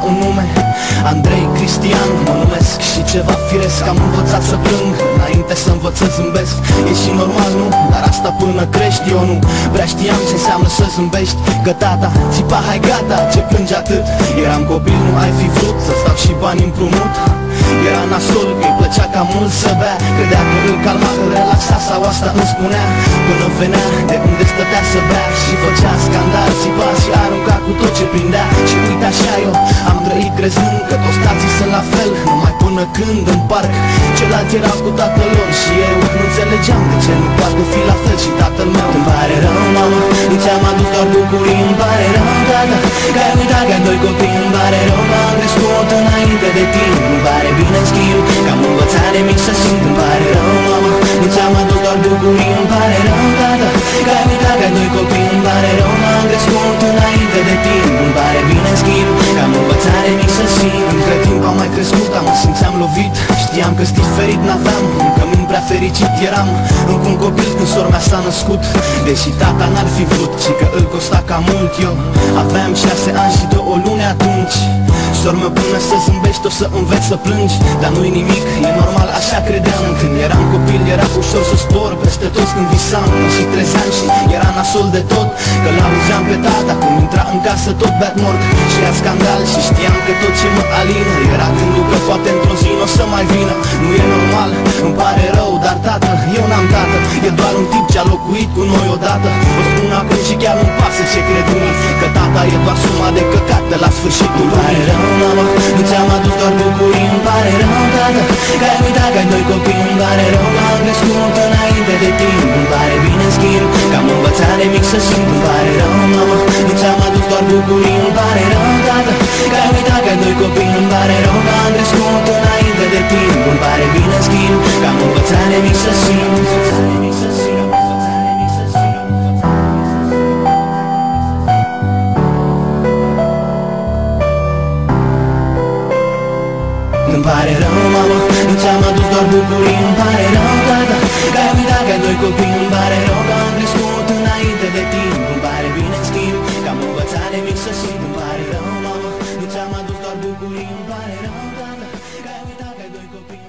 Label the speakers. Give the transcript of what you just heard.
Speaker 1: un nume, Andrei Cristian mă numesc. Și ceva firesc, am învățat să plâng înainte să învăț să zâmbesc. E și normal, nu? Dar asta până crești. Eu nu prea știam ce înseamnă să zâmbești. Că tata țipa, hai gata, ce plângi atât? Eram copil, nu ai fi vrut să-ți dau și bani împrumut? Era nasol, că îi plăcea ca mult să bea. Credea că îl calma, îl relaxa, sau asta îmi spunea. Până venea de unde stătea să bea și făcea scandal, țipa și arunca cu tot ce prindea. Și uite așa eu am trăit crezând că toți tații sunt la fel, numai până când în parc ceilalți erau cu tatăl lor și eu nu înțelegeam de ce nu poate fi la fel și tatăl meu. Îmi pare rău, mamă, nu ți-am adus doar bucurii. Îmi pare rău, tata, că ai uitat că ai doi copii. Îmi pare rău că am crescut înainte de tine. Îmi pare bine, în schimb, că am învățat de mic să simt. Îmi pare rău, mamă, nu ți-am adus doar bucurii. Îmi pare rău, tata, că ai uitat că ai doi copii. Îmi pare rău că am crescut înainte de tine. Îmi pare bine, în schimb, că am învățat de mic să simt. Între timp am mai crescut, mă simțeam lovit. Știam că-s diferit, n-aveam un cămin prea fericit. Eram încă un copil când sora mea s-a născut, deși tata n-ar fi vrut, ci că îl costa ca mult. Eu aveam 6 ani și 2 luni atunci. Sor mă, până să zâmbești o să înveți să plângi. Dar nu-i nimic, e normal, așa credeam. Când eram copil era ușor să zbor peste toți când visam. Și trezeam și era nasol de tot, că l-auzeam pe tata cum intra în casă tot beat mort și era scandal. Și știam că tot ce mă alină era gândul că poate într-o zi n-o să mai vină. Nu e normal, îmi pare rău, dar tată, eu n-am tată. E doar un tip ce-a locuit cu noi odată. O spun acum și chiar nu-mi pasă ce cred unii, că tata e doar suma de căcat de la sfârșitul. Îmi pare rău, mamă, nu ți-am adus doar bucurii. Îmi pare rău, tată, că ai uitat că ai doi copii. Îmi pare rău că am crescut înainte de timp. Îmi pare bine, în schimb, că am învățat de mic să simt. Îmi pare rău, mamă, nu ți-am adus doar bucurii. Îmi pare rău, tată, că ai uitat că ai doi copii. Îmi pare rău că am crescut înainte de timp. Îmi pare bine, în schimb, că am învățat de mic să simt. Îmi pare rău, mamă, nu ți-am adus doar bucurii. Îmi pare rău, tata, că ai uitat că ai doi copii. Îmi pare rău că am crescut înainte de timp. Îmi pare bine, în schimb, că am învățat de mic să simt. Îmi pare rău, mamă, nu ți-am adus doar bucurii. Îmi pare rău, tata, că ai uitat că ai doi copii.